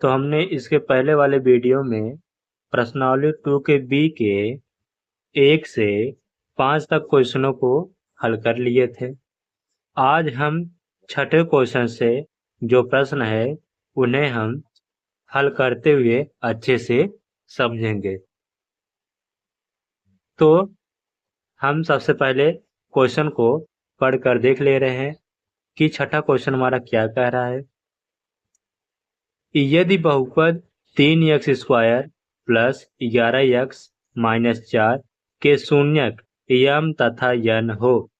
तो हमने इसके पहले वाले वीडियो में प्रश्नावली 2 के बी के 1 से 5 तक क्वेश्चनों को हल कर लिए थे। आज हम छठे क्वेश्चन से जो प्रश्न है उन्हें हम हल करते हुए अच्छे से समझेंगे। तो हम सबसे पहले क्वेश्चन को पढ़कर देख ले रहे हैं कि छठा क्वेश्चन हमारा क्या कह रहा है। यदि बहुपद 3x² प्लस 11x माइनस 4 के शून्यक यम तथा यन हो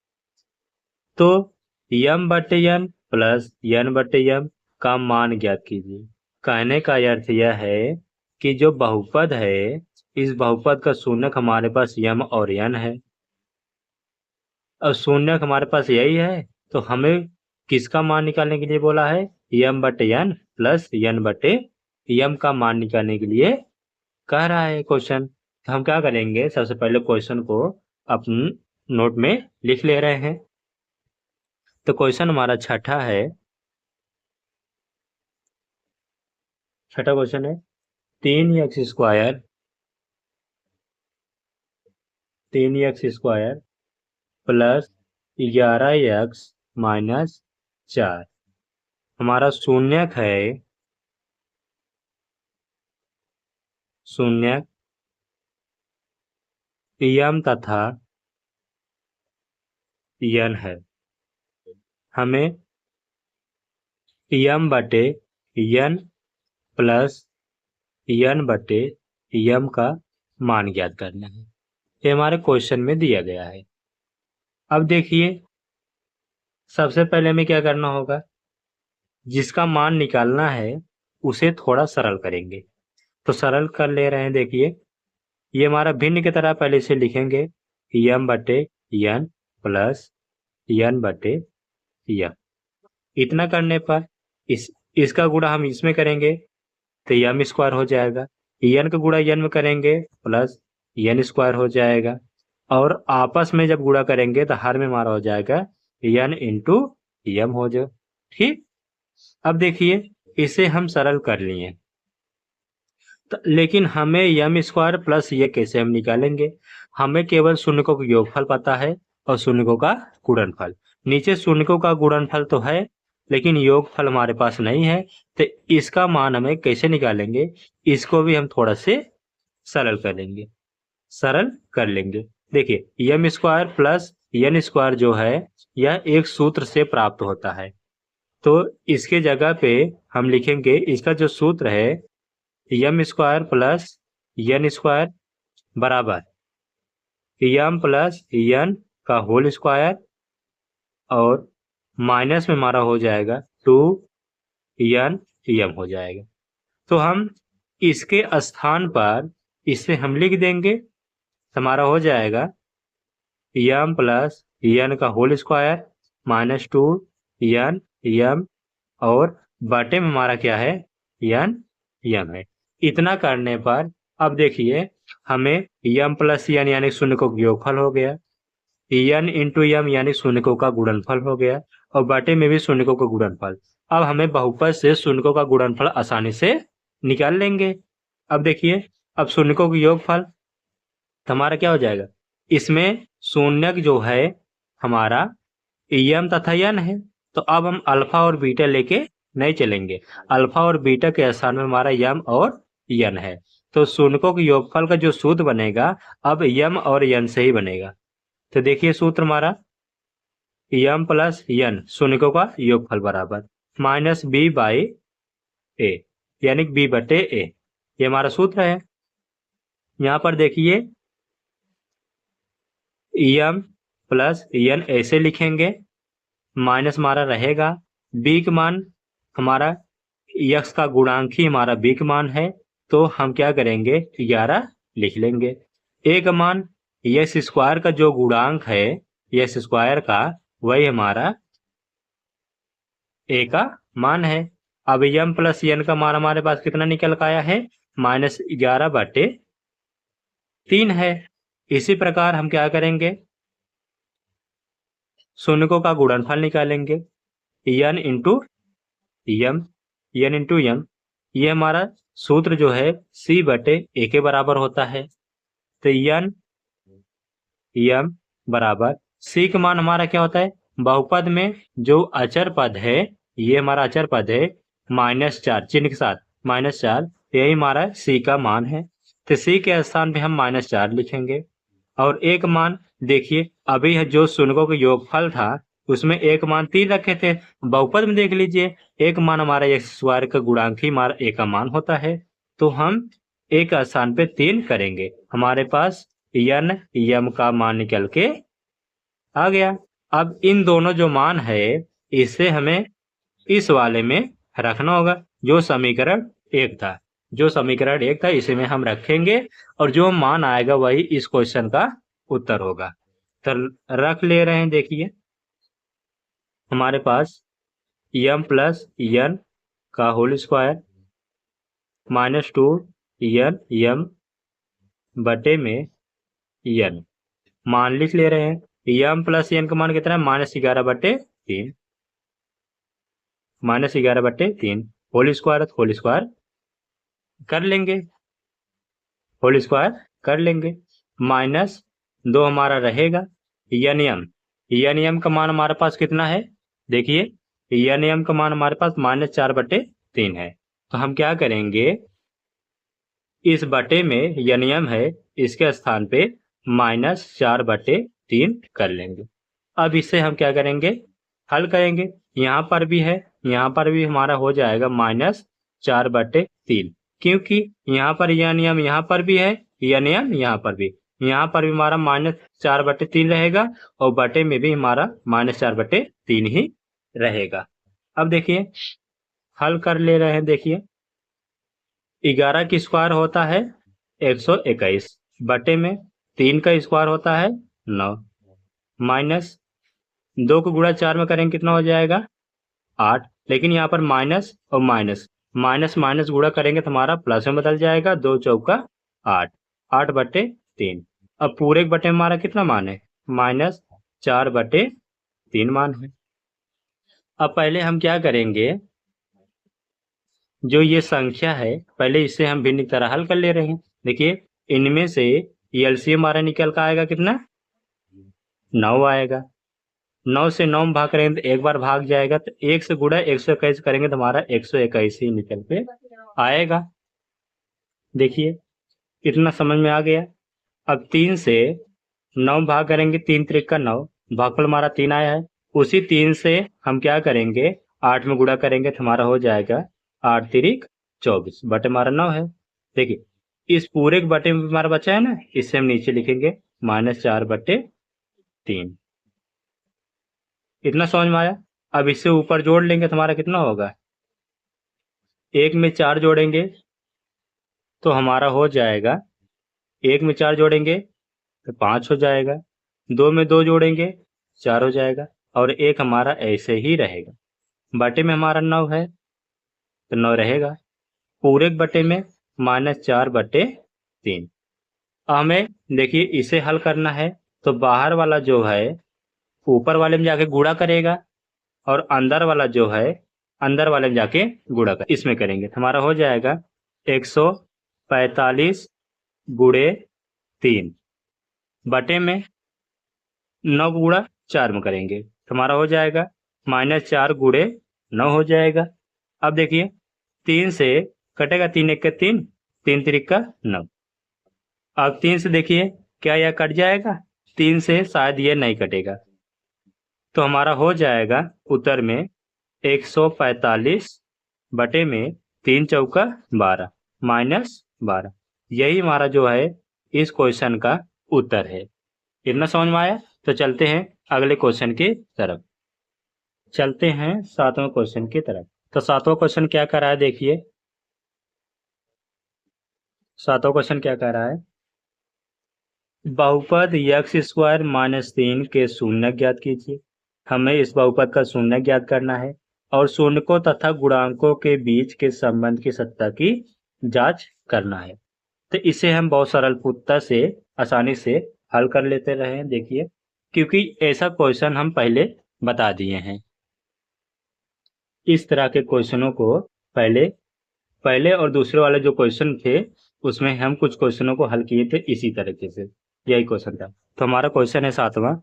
तो यम बटे यन प्लस यन बटे यम का मान ज्ञात कीजिए। कहने का अर्थ यह है कि जो बहुपद है इस बहुपद का शून्यक हमारे पास यम और यन है और शून्यक हमारे पास यही है, तो हमें किसका मान निकालने के लिए बोला है? यम बटे यन प्लस यन बटे यम का मान निकालने के लिए कह रहा है क्वेश्चन। तो हम क्या करेंगे, सबसे पहले क्वेश्चन को अपने नोट में लिख ले रहे हैं। तो क्वेश्चन हमारा छठा क्वेश्चन है 3x² प्लस 11x माइनस 4 हमारा शून्यक है यम तथा यन है। हमें यम बटे यन प्लस यन बटे यम का मान ज्ञात करना है। ये हमारे क्वेश्चन में दिया गया है। अब देखिए, सबसे पहले हमें क्या करना होगा, जिसका मान निकालना है उसे थोड़ा सरल करेंगे। तो सरल कर ले रहे हैं। देखिए, ये हमारा भिन्न की तरह पहले से लिखेंगे यम बटे यन प्लस यन बटे यम। इतना करने पर इसका गुणा हम इसमें करेंगे तो यम स्क्वायर हो जाएगा। यन का गुणा यन में करेंगे प्लस यन स्क्वायर हो जाएगा और आपस में जब गुणा करेंगे तो हर में हमारा हो जाएगा यन इंटू यम हो जाए। ठीक, अब देखिए इसे हम सरल कर लिए तो, लेकिन हमें यम स्क्वायर प्लस ये कैसे हम निकालेंगे? हमें केवल शून्यकों का योगफल पता है और शून्यकों का गुणनफल। नीचे शून्यकों का गुणनफल तो है लेकिन योगफल हमारे पास नहीं है, तो इसका मान हमें कैसे निकालेंगे? इसको भी हम थोड़ा से सरल कर लेंगे। देखिए, यम स्क्वायर प्लस यन स्क्वायर जो है यह एक सूत्र से प्राप्त होता है। तो इसके जगह पे हम लिखेंगे, इसका जो सूत्र है यम स्क्वायर प्लस यन स्क्वायर बराबर यम प्लस यन का होल स्क्वायर और माइनस में हमारा हो जाएगा 2 यन यम हो जाएगा। तो हम इसके स्थान पर इसे हम लिख देंगे, हमारा हो जाएगा यम प्लस यन का होल स्क्वायर माइनस 2 यन यम और बटे में हमारा क्या है? यन यम है। इतना करने पर अब देखिए हमें यम प्लस यन यानी शून्यकों का योगफल हो गया, यन इंटू यम यानी शून्यकों का गुणनफल हो गया और बटे में भी शून्यकों का गुणनफल। अब हमें बहुपद से शून्यकों का गुणनफल आसानी से निकाल लेंगे। अब देखिए, अब शून्यकों का योगफल तो हमारा क्या हो जाएगा? इसमें शून्यक जो है हमारा यम तथा यन है, तो अब हम अल्फा और बीटा लेके नहीं चलेंगे। अल्फा और बीटा के स्थान में हमारा यम और यन है, तो शून्यकों के योगफल का जो सूत्र बनेगा अब यम और यन से ही बनेगा। तो देखिए सूत्र हमारा यम प्लस यन शून्यकों का योगफल बराबर माइनस बी बाई ए यानी बी बटे ए, ये हमारा सूत्र है। यहाँ पर देखिए यम प्लस यन ऐसे लिखेंगे, माइनस हमारा रहेगा बी का मान, हमारा यक्स का गुणांक ही हमारा बी का मान है, तो हम क्या करेंगे 11 लिख लेंगे। ए का मान यक्स स्क्वायर का जो गुणांक है यक्स स्क्वायर का वही हमारा ए का मान है। अब यम प्लस यन का मान हमारे पास कितना निकल का आया है? माइनस 11 बटे 3 है। इसी प्रकार हम क्या करेंगे, शून्यकों का गुणनफल निकालेंगे यन इंटू यम ये हमारा सूत्र जो है c बटे a के बराबर होता है। तो n m बराबर c का मान हमारा क्या होता है, बहुपद में जो अचर पद है, ये हमारा अचर पद है -4 चिन्ह के साथ -4, यही हमारा c का मान है। तो c के स्थान पे हम -4 लिखेंगे। और एक मान देखिए, अभी जो शून्यों का योगफल था उसमें एक मान 3 रखे थे, बहुपद में देख लीजिए एक मान हमारा एक्स स्क्वायर का गुणांक ही हमारा a का मान होता है। तो हम a का स्थान पे 3 करेंगे, हमारे पास n m का मान निकल के आ गया। अब इन दोनों जो मान है इसे हमें इस वाले में रखना होगा, जो समीकरण 1 था। जो समीकरण 1 था इसे में हम रखेंगे और जो मान आएगा वही इस क्वेश्चन का उत्तर होगा। तो रख ले रहे हैं, देखिए हमारे पास m प्लस n का होल स्क्वायर -2 n m बटे में n मान लिख ले रहे हैं। m प्लस n का मान कितना है, -11 बटे 3, -11 बटे 3 होल स्क्वायर कर लेंगे, होल स्क्वायर कर लेंगे। -2 हमारा रहेगा, एन एम का मान हमारे पास कितना है, देखिए एन एम का मान हमारे पास -4 बटे 3 है। तो हम क्या करेंगे, इस बटे में एन एम है इसके स्थान पे -4 बटे 3 कर लेंगे। अब इससे हम क्या करेंगे, हल करेंगे। यहाँ पर भी है, यहाँ पर भी हमारा हो जाएगा -4 बटे 3, क्योंकि यहाँ पर यह नियम यहाँ पर भी है, यह नियम यहाँ पर भी हमारा -4 बटे 3 रहेगा और बटे में भी हमारा -4 बटे 3 ही रहेगा। अब देखिए हल कर ले रहे हैं, देखिए 11 की स्क्वायर होता है 121 बटे में 3 का स्क्वायर होता है 9, माइनस 2 को गुणा 4 में करेंगे कितना हो जाएगा 8, लेकिन यहाँ पर माइनस और माइनस गुणा करेंगे तो हमारा प्लस में बदल जाएगा, 2 चौका 8, 8 बटे 3। अब पूरे के बटे में हमारा कितना मान है, -4 बटे 3 मान है। अब पहले हम क्या करेंगे, जो ये संख्या है पहले इसे हम भिन्न की तरह हल कर ले रहे हैं। देखिए इनमें से एलसीएम हमारा निकल का आएगा कितना, 9 आएगा। 9 से 9 भाग करेंगे तो एक बार भाग जाएगा, तो 1 से गुणा 121 करेंगे तो हमारा 121 ही निकल पे आएगा। देखिए इतना समझ में आ गया। अब 3 से 9 भाग करेंगे, 3 त्रिक का 9, भागफल हमारा 3 आया है। उसी 3 से हम क्या करेंगे, 8 में गुणा करेंगे तो हमारा हो जाएगा 8 तिरिक 24 बटे हमारा 9 है। देखिए इस पूरे के बटे में हमारा बचा है ना, इससे हम नीचे लिखेंगे -4 बटे 3। इतना समझ में आया। अब इससे ऊपर जोड़ लेंगे तो हमारा कितना होगा, 1 में 4 जोड़ेंगे तो हमारा हो जाएगा, 1 में 4 जोड़ेंगे तो 5 हो जाएगा, 2 में 2 जोड़ेंगे 4 हो जाएगा और 1 हमारा ऐसे ही रहेगा। बटे में हमारा 9 है तो 9 रहेगा, पूरे बटे में -4 बटे 3। हमें देखिए इसे हल करना है तो बाहर वाला जो है ऊपर वाले में जाके गुणा करेगा और अंदर वाला जो है अंदर वाले में जाके गुणा कर, इसमें करेंगे तो हमारा हो जाएगा 145 गुणे 3 बटे में 9 गुणा 4 में करेंगे तो हमारा हो जाएगा -4 गुणे 9 हो जाएगा। अब देखिए 3 से कटेगा, 3 एक 3, 3 तिरिक का 9। अब 3 से देखिए क्या यह कट जाएगा, 3 से शायद ये नहीं कटेगा, तो हमारा हो जाएगा उत्तर में 145 बटे में 3 चौका 12 -12। यही हमारा जो है इस क्वेश्चन का उत्तर है। इतना समझ में आया। तो चलते हैं अगले क्वेश्चन की तरफ, चलते हैं 7वें क्वेश्चन की तरफ। तो 7वां क्वेश्चन क्या कर रहा है, देखिए 7वां क्वेश्चन क्या कर रहा है, बहुपद x² -3 के शून्य ज्ञात कीजिए। हमें इस बहुपद का शून्य ज्ञात करना है और शून्यकों तथा गुणांकों के बीच के संबंध की सत्ता की जांच करना है। तो इसे हम बहुत सरलता से आसानी से हल कर लेते रहे, देखिए क्योंकि ऐसा क्वेश्चन हम पहले बता दिए हैं। इस तरह के क्वेश्चनों को पहले पहले और दूसरे वाले जो क्वेश्चन थे उसमें हम कुछ क्वेश्चनों को हल किए थे इसी तरीके से, यही क्वेश्चन था। तो हमारा क्वेश्चन है 7वां,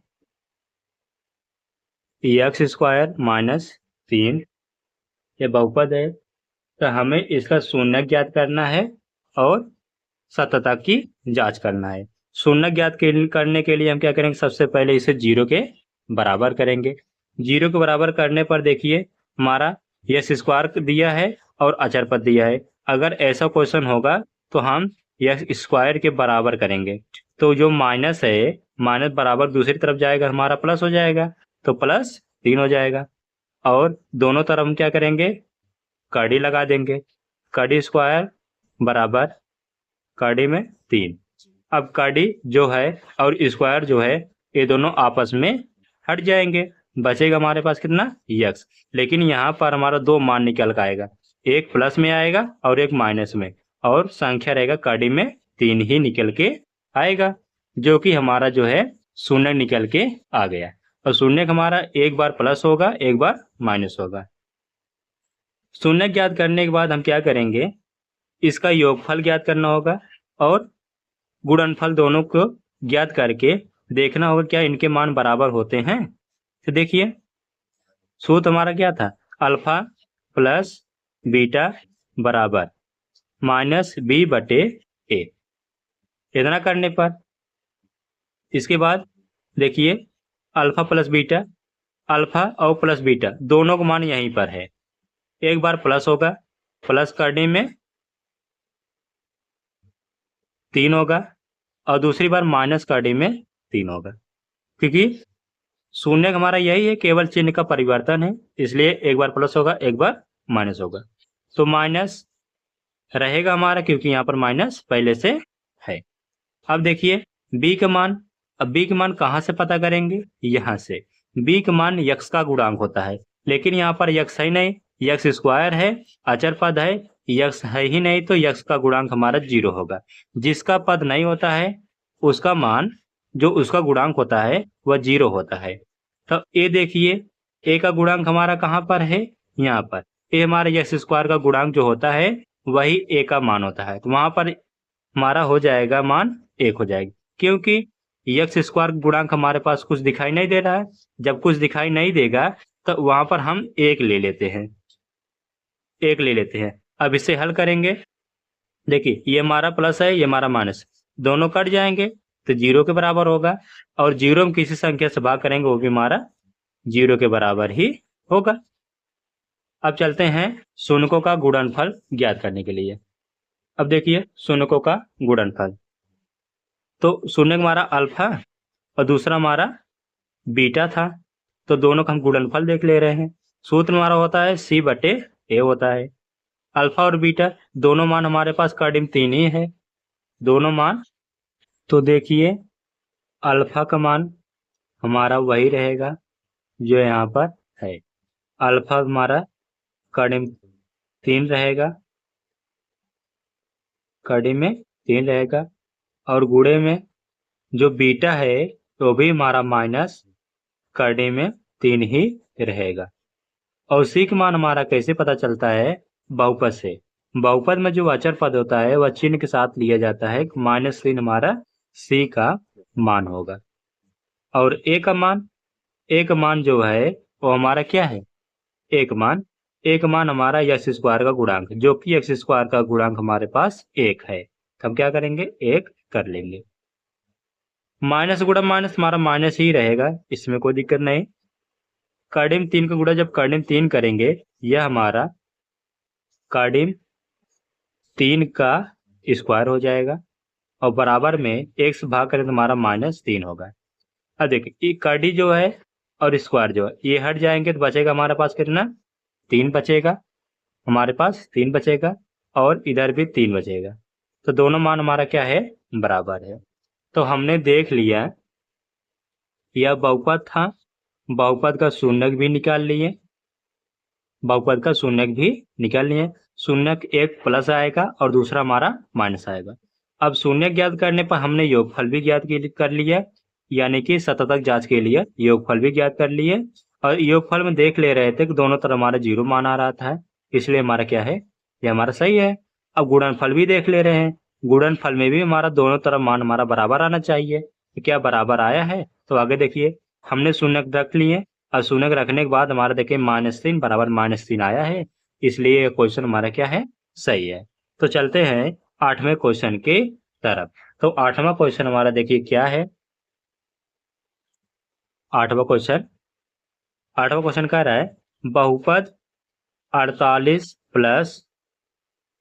एक्स स्क्वायर माइनस 3 ये बहुपद है, तो हमें इसका शून्य ज्ञात करना है और सततता की जांच करना है। शून्य ज्ञात करने के लिए हम क्या करेंगे, सबसे पहले इसे 0 के बराबर करेंगे। 0 के बराबर करने पर देखिए हमारा यस स्क्वायर दिया है और अचर पद दिया है। अगर ऐसा क्वेश्चन होगा तो हम यस स्क्वायर के बराबर करेंगे, तो जो माइनस है माइनस बराबर दूसरी तरफ जाएगा, हमारा प्लस हो जाएगा, तो प्लस 3 हो जाएगा। और दोनों तरफ हम क्या करेंगे, कड़ी लगा देंगे, कड़ी स्क्वायर बराबर कड़ी में 3। अब कड़ी जो है और स्क्वायर जो है ये दोनों आपस में हट जाएंगे, बचेगा हमारे पास कितना, यक्स। लेकिन यहाँ पर हमारा 2 मान निकल कर आएगा, एक प्लस में आएगा और एक माइनस में, और संख्या रहेगा कड़ी में 3 ही निकल के आएगा, जो कि हमारा जो है शून्य निकल के आ गया। और शून्य हमारा एक बार प्लस होगा एक बार माइनस होगा। शून्य ज्ञात करने के बाद हम क्या करेंगे, इसका योगफल ज्ञात करना होगा और गुणनफल दोनों को ज्ञात करके देखना होगा क्या इनके मान बराबर होते हैं। तो देखिए सूत्र हमारा क्या था, अल्फा प्लस बीटा बराबर माइनस बी बटे ए। इतना करने पर इसके बाद देखिए अल्फा प्लस बीटा, अल्फा और प्लस बीटा दोनों का मान यहीं पर है, एक बार प्लस होगा, प्लस करने में 3 होगा और दूसरी बार माइनस करने में 3 होगा, क्योंकि शून्य हमारा यही है, केवल चिन्ह का परिवर्तन है, इसलिए एक बार प्लस होगा एक बार माइनस होगा। तो माइनस रहेगा हमारा क्योंकि यहाँ पर माइनस पहले से है। अब देखिए b का मान, अब b का मान कहाँ से पता करेंगे, यहाँ से। b का मान यक्स का गुणांक होता है, लेकिन यहाँ पर यक्स है नहीं, यक्स स्क्वायर है, अचर पद है, यक्स है ही नहीं, तो यक्स का गुणांक हमारा 0 होगा। जिसका पद नहीं होता है उसका मान जो उसका गुणांक होता है वह 0 होता है। तो ए देखिए ए का गुणांक हमारा कहाँ पर है, यहाँ पर। ए हमारा यक्स स्क्वायर का गुणांक जो होता है वही ए का मान होता है, तो वहां पर हमारा हो जाएगा मान 1 हो जाएगी, क्योंकि यक्स स्क्वायर गुणांक हमारे पास कुछ दिखाई नहीं दे रहा है। जब कुछ दिखाई नहीं देगा तो वहां पर हम 1 ले लेते हैं, 1 ले लेते हैं। अब इसे हल करेंगे, देखिए ये हमारा प्लस है ये हमारा माइनस, दोनों कट जाएंगे तो 0 के बराबर होगा, और 0 में किसी संख्या से भाग करेंगे वो भी हमारा 0 के बराबर ही होगा। अब चलते हैं शून्यकों का गुणनफल ज्ञात करने के लिए। अब देखिए शून्यकों का गुणनफल, तो शून्य हमारा अल्फा और दूसरा हमारा बीटा था, तो दोनों का हम गुणनफल देख ले रहे हैं। सूत्र हमारा होता है c बटे a होता है। अल्फा और बीटा दोनों मान हमारे पास कड़िम 3 ही है, दोनों मान। तो देखिए अल्फा का मान हमारा वही रहेगा जो यहाँ पर है, अल्फा हमारा कड़िम 3 रहेगा, कड़ी में 3 रहेगा, और गुणे में जो बीटा है तो भी हमारा माइनस कड़ी में 3 ही रहेगा। और सी का मान हमारा कैसे पता चलता है, बहुपद से। बहुपद में जो अचर पद होता है वह चिन्ह के साथ लिया जाता है, माइनस चिन्ह हमारा सी का मान होगा। और ए का मान जो है वो हमारा क्या है, एक मान हमारा यक्स स्क्वायर का गुणांक, जो कि यक्स स्क्वायर का गुणांक हमारे पास 1 है, हम क्या करेंगे 1 कर लेंगे। माइनस गुणा माइनस हमारा माइनस ही रहेगा, इसमें कोई दिक्कत नहीं। कड़िम 3 का गुणा जब कड़िम 3 करेंगे यह हमारा कड़िम 3 का स्क्वायर हो जाएगा, और बराबर में 1 से भाग करें तो हमारा माइनस 3 होगा। अब देखिए कड़ी जो है और स्क्वायर जो है ये हट जाएंगे तो बचेगा हमारे पास कितना, 3 बचेगा, हमारे पास 3 बचेगा, और इधर भी 3 बचेगा, तो दोनों मान हमारा क्या है, बराबर है। तो हमने देख लिया यह बहुपद था, बहुपद का शून्यक भी निकाल लिए, बहुपद का शून्यक भी निकाल लिए। शून्यक एक प्लस आएगा और दूसरा हमारा माइनस आएगा। अब शून्यक ज्ञात करने पर हमने योगफल भी ज्ञात कर लिया, यानी कि सततक जांच के लिए योगफल भी ज्ञात कर लिए, और योगफल में देख ले रहे थे कि दोनों तरफ हमारा 0 मान आ रहा था, इसलिए हमारा क्या है ये हमारा सही है। अब गुणनफल भी देख ले रहे हैं, गुणनफल में भी हमारा दोनों तरफ मान हमारा बराबर आना चाहिए। तो क्या बराबर आया है? तो आगे देखिए, हमने शून्य रख लिए। अब शून्य रखने के बाद हमारा देखिए -3 बराबर -3 आया है, इसलिए ये क्वेश्चन हमारा क्या है? सही है। तो चलते हैं 8वें क्वेश्चन की तरफ। तो 8वां क्वेश्चन हमारा देखिए क्या है? 8वां क्वेश्चन कह रहा है बहुपद 48 plus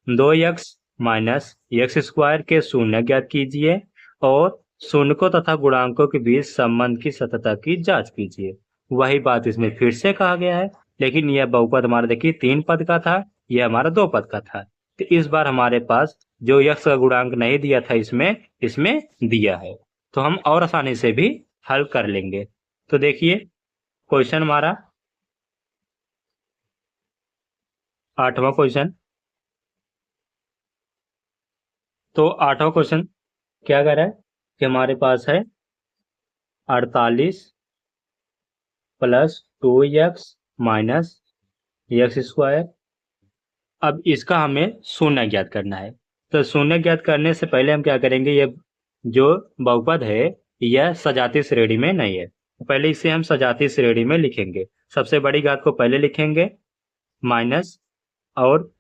2x minus x square के शून्य ज्ञात कीजिए और शून्यकों तथा गुणांकों के बीच संबंध की सततता की जांच कीजिए। वही बात इसमें फिर से कहा गया है, लेकिन यह बहुपद हमारा देखिए 3 पद का था, यह हमारा 2 पद का था। तो इस बार हमारे पास जो x का गुणांक नहीं दिया था इसमें दिया है, तो हम और आसानी से भी हल कर लेंगे। तो देखिए क्वेश्चन हमारा 8वां क्वेश्चन। तो 8वां क्वेश्चन क्या कह रहा है कि हमारे पास है 48 plus 2x minus x square. अब इसका हमें शून्य ज्ञात करना है। तो शून्य ज्ञात करने से पहले हम क्या करेंगे, ये जो बहुपद है यह सजातीय श्रेणी में नहीं है, पहले इसे हम सजातीय श्रेणी में लिखेंगे। सबसे बड़ी घात को पहले लिखेंगे माइनस, और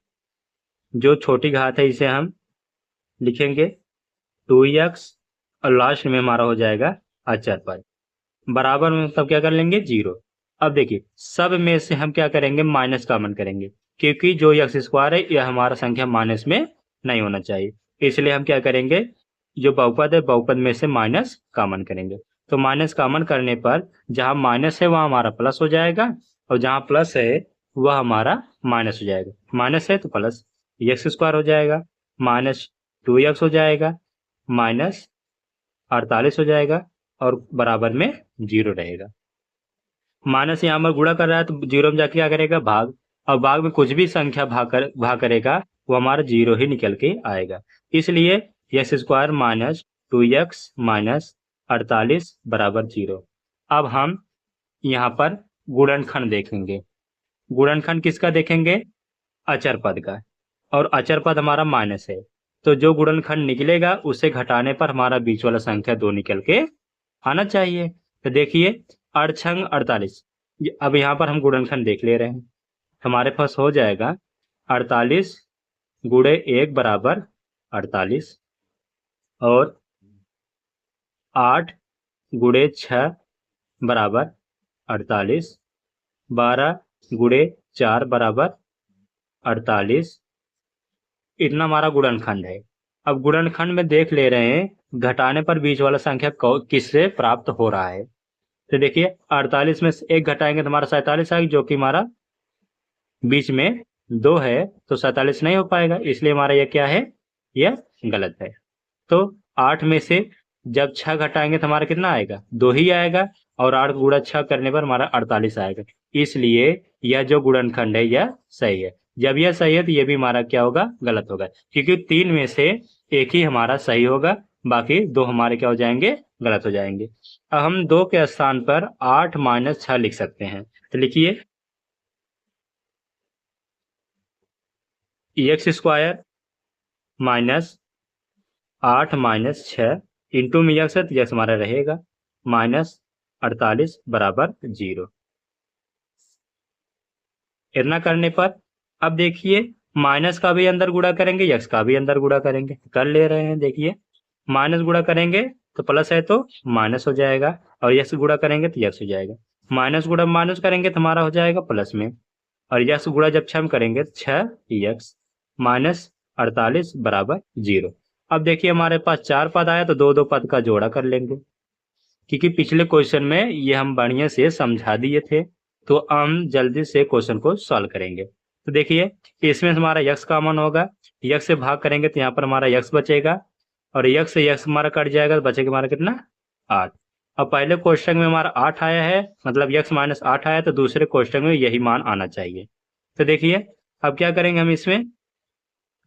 जो छोटी घात है इसे हम लिखेंगे 2x, और लास्ट में हमारा हो जाएगा अचर पद बराबर में, तब क्या कर लेंगे 0। अब देखिए सब में से हम क्या करेंगे, माइनस कॉमन करेंगे, क्योंकि जो एक्स स्क्वायर है यह हमारा संख्या माइनस में नहीं होना चाहिए, इसलिए हम क्या करेंगे, जो बहुपद है बहुपद में से माइनस कॉमन करेंगे। तो माइनस कॉमन करने पर जहां माइनस है वहां हमारा प्लस हो जाएगा, और जहां प्लस है वह हमारा माइनस हो जाएगा। माइनस है तो प्लस एक्स स्क्वायर हो जाएगा, माइनस 2x हो जाएगा, माइनस 48 हो जाएगा, और बराबर में 0 रहेगा। माइनस यहाँ पर गुणा कर रहा है तो 0 में जाके क्या करेगा, भाग, और भाग में कुछ भी संख्या भाग करेगा वो हमारा 0 ही निकल के आएगा। इसलिए x square minus 2x minus 48 बराबर 0। अब हम यहाँ पर गुणनखंड देखेंगे। गुणनखंड किसका देखेंगे? अचर पद का, और अचर पद हमारा माइनस है, तो जो गुणनखंड निकलेगा उसे घटाने पर हमारा बीच वाला संख्या 2 निकल के आना चाहिए। तो देखिए 8 छंग 48, अब यहाँ पर हम गुणनखंड देख ले रहे हैं, हमारे पास हो जाएगा 48 गुणे 1 बराबर 48, और 8 गुणे 6 बराबर 48, 12 गुणे 4 बराबर 48। इतना हमारा गुणनखंड है। अब गुणनखंड में देख ले रहे हैं घटाने पर बीच वाला संख्या किससे प्राप्त हो रहा है। तो देखिए 48 में से 1 घटाएंगे तो हमारा 47 आएगा, जो कि हमारा बीच में 2 है, तो 47 नहीं हो पाएगा, इसलिए हमारा यह क्या है, यह गलत है। तो 8 में से जब 6 घटाएंगे तो हमारा कितना आएगा, 2 ही आएगा, और 8 गुणा 6 करने पर हमारा 48 आएगा, इसलिए यह जो गुणनखंड है यह सही है। जब यह सही है तो यह भी हमारा क्या होगा, गलत होगा, क्योंकि 3 में से एक ही हमारा सही होगा, बाकी 2 हमारे क्या हो जाएंगे, गलत हो जाएंगे। अब हम 2 के स्थान पर 8 माइनस 6 लिख सकते हैं। तो लिखिए x square minus 8 minus 6 into में यक्स है तो यक्स हमारा रहेगा माइनस 48 बराबर 0। इतना करने पर अब देखिए माइनस का भी अंदर गुणा करेंगे, यक्स का भी अंदर गुणा करेंगे, कर ले रहे हैं। देखिए माइनस गुणा करेंगे तो प्लस है तो माइनस हो जाएगा, और यक्स गुणा करेंगे तो यक्स हो जाएगा। माइनस गुणा माइनस करेंगे तो हमारा हो जाएगा प्लस में, और यक्स गुणा जब 6 करेंगे तो 6 यक्स माइनस 48 बराबर 0। अब देखिए हमारे पास 4 पद आया तो 2-2 पद का जोड़ा कर लेंगे, क्योंकि पिछले क्वेश्चन में ये हम बढ़िया से समझा दिए थे, तो हम जल्दी से क्वेश्चन को सॉल्व करेंगे। तो देखिए इसमें हमारा यक्स कॉमन होगा, यक्स से भाग करेंगे तो यहाँ पर हमारा यक्स बचेगा, और यक्स से यक्स हमारा कट जाएगा तो बचेगा हमारा कितना, 8। अब पहले क्वेश्चन में हमारा 8 आया है, मतलब यक्स माइनस 8 आया, तो दूसरे क्वेश्चन में यही मान आना चाहिए। तो देखिए अब क्या करेंगे, हम इसमें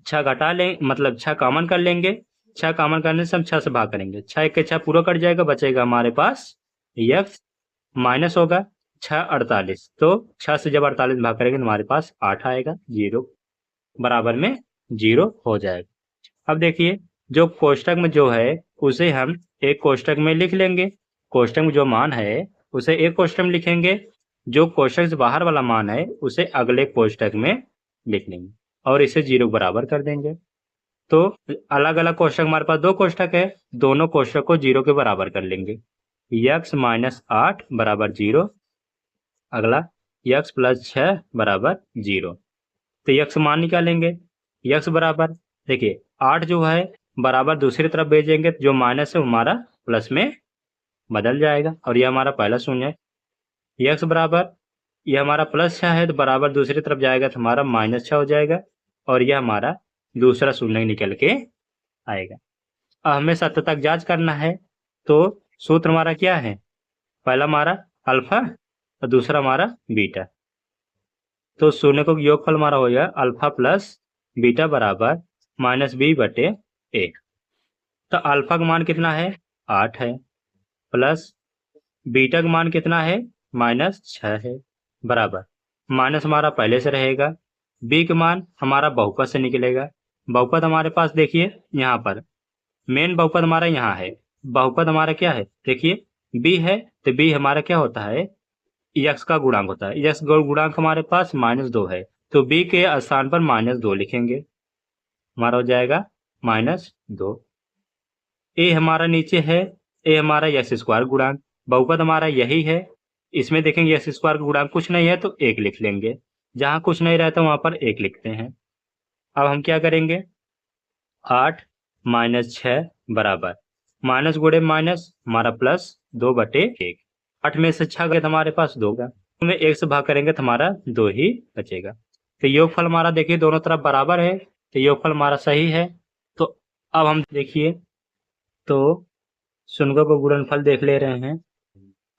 6 घटा लें, मतलब 6 कॉमन कर लेंगे, 6 कॉमन करने से हम 6 से भाग करेंगे, 6 1 के 6 पूरा कट जाएगा, बचेगा हमारे पास यक्स माइनस होगा 6 48, तो 6 से जब 48 भाग करेंगे तो हमारे पास 8 आएगा 0। बराबर में 0 हो जाएगा। अब देखिए जो कोष्टक में जो है उसे हम एक कोष्टक में लिख लेंगे। कोष्टक में जो मान है उसे एक कोष्टक में लिखेंगे, जो कोष्टक से बाहर वाला मान है उसे अगले कोष्टक में लिख लेंगे और इसे 0 बराबर कर देंगे। तो अलग अलग कोष्टक हमारे पास दो कोष्टक है, दोनों कोष्टक को 0 के बराबर कर लेंगे। x माइनस 8 बराबर 0, अगला x प्लस 6 बराबर 0। तो x मान निकालेंगे। x बराबर देखिए 8 जो है बराबर दूसरी तरफ भेजेंगे तो जो माइनस है हमारा प्लस में बदल जाएगा और यह हमारा पहला शून्य है। x बराबर यह हमारा प्लस 6 है तो बराबर दूसरी तरफ जाएगा तो हमारा माइनस 6 हो जाएगा और यह हमारा दूसरा शून्य निकल के आएगा। अब हमें सत्य तक जांच करना है तो सूत्र हमारा क्या है, पहला हमारा अल्फा और दूसरा हमारा बीटा। तो शून्य को योगफल हमारा हो गया अल्फा प्लस बीटा बराबर माइनस बी बटे 1। तो अल्फा का मान कितना है 8 है, प्लस बीटा का मान कितना है माइनस 6 है, बराबर माइनस हमारा पहले से रहेगा, बी का मान हमारा बहुपद से निकलेगा। बहुपद हमारे पास देखिए यहाँ पर मेन बहुपद हमारा यहाँ है, बहुपद हमारा क्या है देखिए b है तो b हमारा क्या होता है x का गुणांक होता है, x गुणांक हमारे पास -2 है तो b के स्थान पर -2 लिखेंगे, हमारा हो जाएगा -2। a हमारा नीचे है, a हमारा x स्क्वायर गुणांक, बहुपद हमारा यही है, इसमें देखेंगे x स्क्वायर गुणांक कुछ नहीं है तो 1 लिख लेंगे, जहां कुछ नहीं रहता वहां पर 1 लिखते हैं। अब हम क्या करेंगे 8 माइनस 6 बराबर माइनस गुणे माइनस हमारा प्लस 2 बटे 1। 8 में से 6 गए तो हमारे पास 2 का, में 1 से भाग करेंगे तो हमारा 2 ही बचेगा। तो योगफल हमारा देखिए दोनों तरफ बराबर है तो योगफल हमारा सही है। तो अब हम देखिए तो शून्यों को गुणनफल देख ले रहे हैं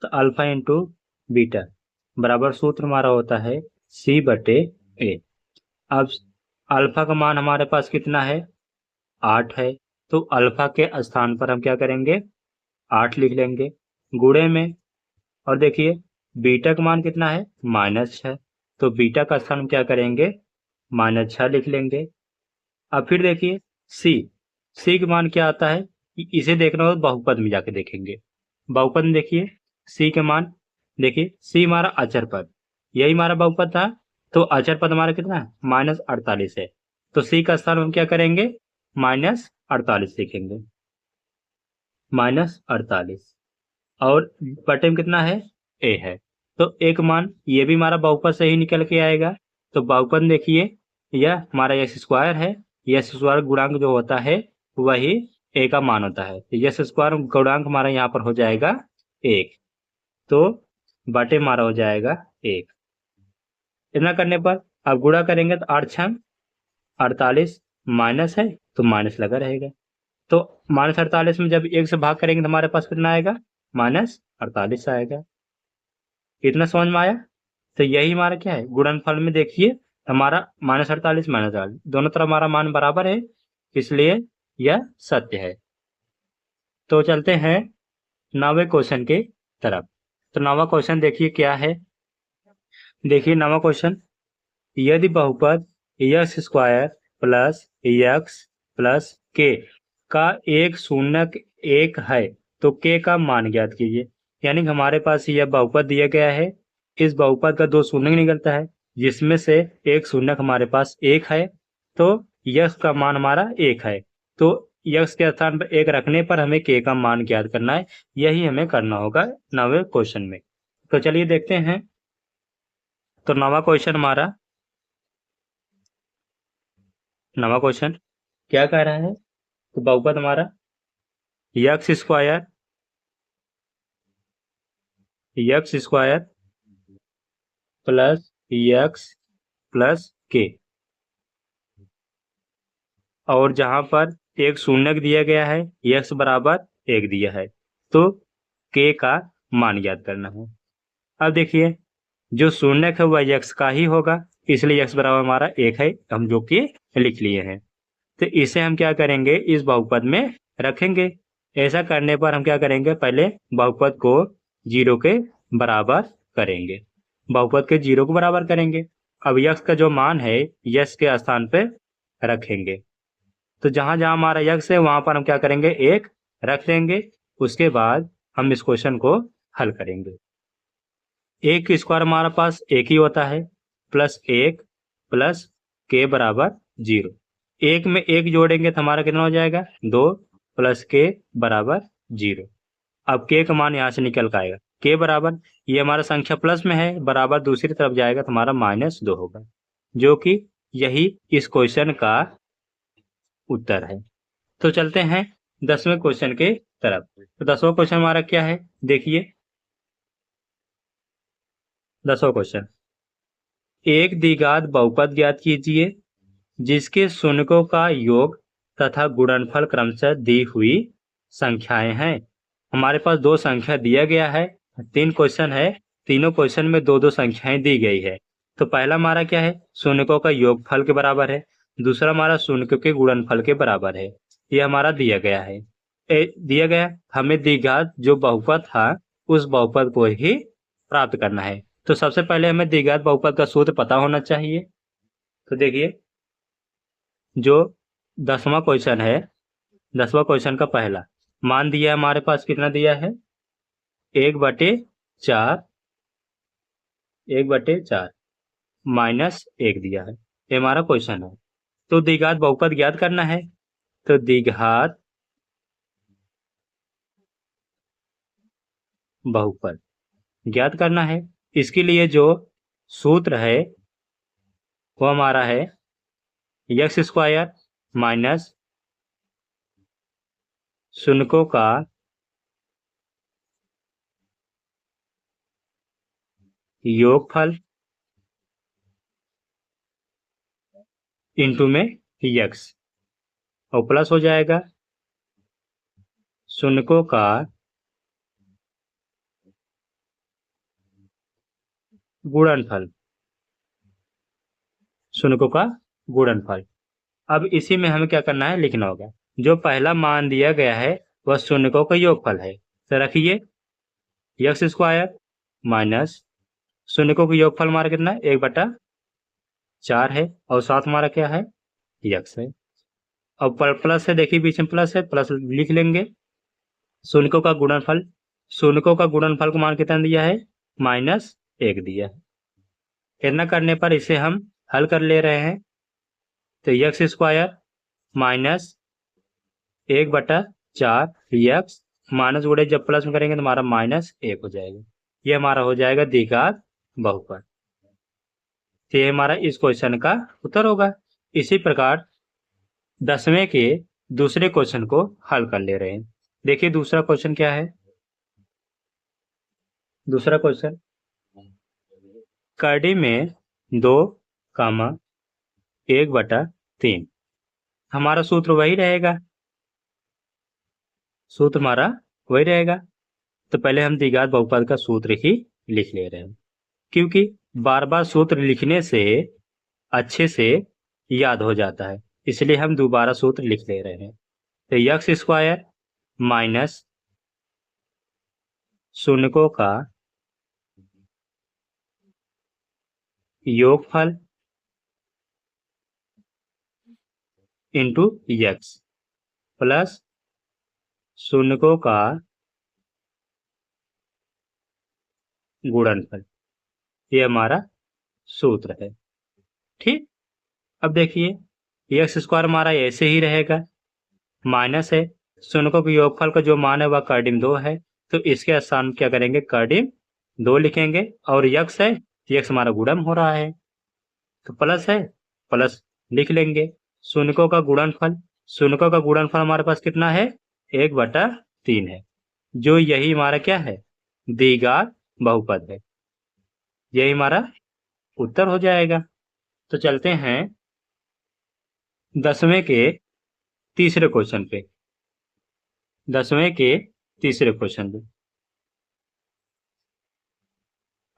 तो अल्फा इंटू बीटा बराबर सूत्र हमारा होता है c बटे a। अब अल्फा का मान हमारे पास कितना है 8 है तो अल्फा के स्थान पर हम क्या करेंगे 8 लिख लेंगे गुणे में, और देखिए बीटा का मान कितना है -6 तो बीटा का स्थान हम क्या करेंगे -6 लिख लेंगे। अब फिर देखिए सी का मान क्या आता है, इसे देखना हो तो बहुपद में जाके देखेंगे। बहुपद में देखिए सी के मान देखिए सी हमारा अचर पद, यही हमारा बहुपद था तो अचर पद हमारा कितना है -48 है तो सी का स्थान हम क्या करेंगे -48 लिखेंगे, -48 और बटे में कितना है ए है तो एक मान ये भी हमारा बहुपद से ही निकल के आएगा। तो बहुपद देखिए यह हमारा एक्स स्क्वायर है, एक्स स्क्वायर गुणांक जो होता है वही ए का मान होता है, तो एक्स स्क्वायर गुणांक हमारा यहाँ पर हो जाएगा 1 तो बटे हमारा हो जाएगा 1। इतना करने पर अब गुणा करेंगे तो 8 6 48 माइनस है तो माइनस लगा रहेगा, तो -48 में जब 1 से भाग करेंगे तो हमारे पास कितना आएगा -48 आएगा। इतना समझ में आया। तो यही हमारा क्या है गुणनफल में देखिए हमारा -48 -48 दोनों तरफ हमारा मान बराबर है इसलिए यह सत्य है। तो चलते हैं 9वें क्वेश्चन के तरफ। तो 9वां क्वेश्चन देखिए क्या है, देखिए 9वां क्वेश्चन यदि बहुपद x square plus x plus k का एक शून्यक 1 है तो k का मान ज्ञात कीजिए। यानी कि हमारे पास यह बहुपद दिया गया है, इस बहुपद का 2 शून्य निकलता है जिसमें से एक शून्यक हमारे पास 1 है तो x का मान हमारा 1 है तो x के स्थान पर 1 रखने पर हमें k का मान ज्ञात करना है, यही हमें करना होगा 9वें क्वेश्चन में। तो चलिए देखते हैं। तो 9वां क्वेश्चन हमारा 9वां क्वेश्चन क्या कह रहा है, तो बहुपद हमारा x square plus x plus के, और जहां पर एक शून्यक दिया गया है x बराबर 1 दिया है तो k का मान ज्ञात करना है। अब देखिए जो शून्यक है वह x का ही होगा इसलिए x बराबर हमारा 1 है, हम जो कि लिख लिए हैं। तो इसे हम क्या करेंगे इस बहुपद में रखेंगे। ऐसा करने पर हम क्या करेंगे पहले बहुपद को 0 के बराबर करेंगे, बहुपद के 0 के बराबर करेंगे अब यक्स का जो मान है यक्स के स्थान पे रखेंगे। तो जहां जहां हमारा यक्स है वहां पर हम क्या करेंगे, एक रख देंगे। उसके बाद हम इस क्वेश्चन को हल करेंगे। एक स्क्वायर हमारे पास एक ही होता है, प्लस एक प्लस के बराबर 0। एक में एक जोड़ेंगे तो हमारा कितना हो जाएगा, 2 प्लस के बराबर 0। अब के का मान यहाँ से निकल के आएगा, के बराबर, ये हमारा संख्या प्लस में है, बराबर दूसरी तरफ जाएगा तो हमारा -2 होगा, जो कि यही इस क्वेश्चन का उत्तर है। तो चलते हैं 10वें क्वेश्चन के तरफ। तो 10वां क्वेश्चन हमारा क्या है, देखिए 10वां क्वेश्चन, एक द्विघात बहुपद ज्ञात कीजिए जिसके शून्यों का योग तथा गुणनफल क्रमशः दी हुई संख्याएं हैं। हमारे पास दो संख्या दिया गया है, 3 क्वेश्चन है, तीनों क्वेश्चन में दो दो संख्याएं दी गई है। तो पहला हमारा क्या है, शून्यों का योगफल के बराबर है, दूसरा हमारा शून्यों के गुणनफल के बराबर है। ये हमारा दिया गया है। दिया गया हमें द्विघात जो बहुपद था उस बहुपद को ही प्राप्त करना है। तो सबसे पहले हमें द्विघात बहुपद का सूत्र पता होना चाहिए। तो देखिए जो 10वां क्वेश्चन है, 10वां क्वेश्चन का पहला मान दिया है हमारे पास, कितना दिया है, 1/4 1/4 -1 दिया है। ये हमारा क्वेश्चन है। तो द्विघात बहुपद ज्ञात करना है। तो द्विघात बहुपद ज्ञात करना है, इसके लिए जो सूत्र है वो हमारा है x² माइनस शून्यों का योगफल इंटू में x और प्लस हो जाएगा शून्यों का गुणनफल, शून्यों का गुणनफल। अब इसी में हमें क्या करना है, लिखना होगा। जो पहला मान दिया गया है वह शून्यों का योगफल है। तो रखिए x² माइनस शून्यों का योगफल हमारा कितना है, 1/4 है, और साथ हमारा क्या है, x है। अब प्लस है, देखिए बीच में प्लस है, प्लस लिख लेंगे। शून्यों का गुणनफल, शून्यों का गुणनफल को मान कितना दिया है, -1 दिया है। इतना करने पर इसे हम हल कर ले रहे हैं। तो x² माइनस 1/4 x माइनस गुणे जब प्लस में करेंगे तो हमारा -1 हो जाएगा। ये हमारा हो जाएगा द्विघात बहुपद। तो ये हमारा इस क्वेश्चन का उत्तर होगा। इसी प्रकार 10वें के दूसरे क्वेश्चन को हल कर ले रहे हैं। देखिए दूसरा क्वेश्चन क्या है। दूसरा क्वेश्चन, कड़ी में 2, 1/3। हमारा सूत्र वही रहेगा, सूत्र हमारा वही रहेगा। तो पहले हम द्विघात बहुपद का सूत्र ही लिख ले रहे हैं, क्योंकि बार बार सूत्र लिखने से अच्छे से याद हो जाता है, इसलिए हम दोबारा सूत्र लिख ले रहे हैं। तो x² माइनस शून्यों का योगफल इंटू x प्लस शून्यों का गुणनफल, ये हमारा सूत्र है। ठीक, अब देखिए x² हमारा ऐसे ही रहेगा, माइनस है, शून्यों के योगफल का जो मान है वह कर्डिम 2 है, तो इसके स्थान क्या करेंगे, कर्डिम 2 लिखेंगे, और x है, x हमारा गुणन हो रहा है तो प्लस है, प्लस लिख लेंगे। शून्यों का गुणनफल, शून्यों का गुणनफल हमारे पास कितना है, 1/3 है, जो यही हमारा क्या है, द्विघात बहुपद है। यही हमारा उत्तर हो जाएगा। तो चलते हैं 10वें के तीसरे क्वेश्चन पे। 10वें के तीसरे क्वेश्चन पे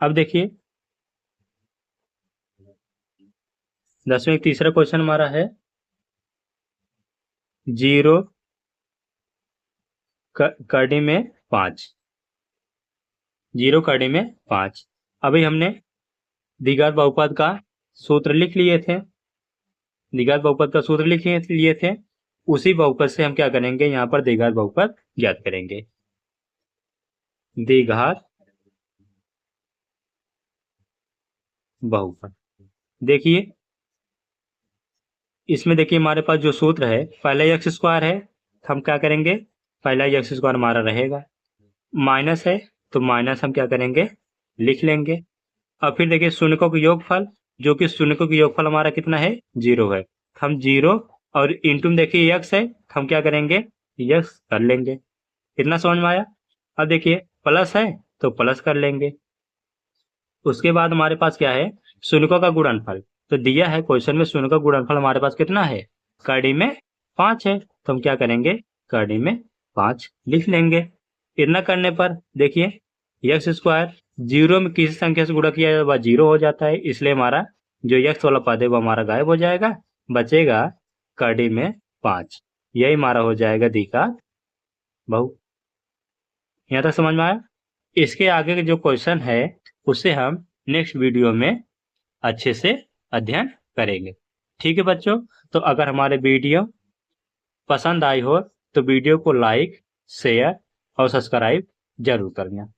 अब देखिए 10वें का तीसरा क्वेश्चन हमारा है 0 कड़ी में 5, 0 कड़ी में 5। अभी हमने द्विघात बहुपद का सूत्र लिख लिए थे, द्विघात बहुपद का सूत्र लिख लिए थे, उसी बहुपद से हम क्या करेंगे, यहाँ पर द्विघात बहुपद ज्ञात करेंगे। द्विघात बहुपद देखिए, इसमें देखिए हमारे पास जो सूत्र है, पहला एक्स स्क्वायर है, हम क्या करेंगे, पहला एक्स स्क्वायर हमारा रहेगा, माइनस है तो माइनस हम क्या करेंगे, लिख लेंगे। अब फिर देखिए शून्यकों का योगफल, जो कि शून्यकों का योगफल हमारा कितना है, 0 है, हम 0 और इंटू में देखिए x है, हम क्या करेंगे, x कर लेंगे। इतना समझ में आया। अब देखिए प्लस है तो प्लस कर लेंगे। उसके बाद हमारे पास क्या है, शून्यकों का गुणनफल, तो दिया है क्वेश्चन में शून्य का गुणनफल हमारे पास कितना है, कड़ी में 5 है, तो हम क्या करेंगे, कड़ी में 5 लिख लेंगे। इतना करने पर देखिए एक्स स्क्वायर 0 में किसी संख्या से गुणा किया जाए वह 0 हो जाता है, इसलिए हमारा जो एक्स वाला पद है वो हमारा गायब हो जाएगा, बचेगा कड़ी में 5। यही हमारा हो जाएगा द्विघात बहु। यहाँ तक समझ में आया। इसके आगे के जो क्वेश्चन है उसे हम नेक्स्ट वीडियो में अच्छे से अध्ययन करेंगे। ठीक है बच्चों, तो अगर हमारे वीडियो पसंद आई हो तो वीडियो को लाइक, शेयर और सब्सक्राइब जरूर करना।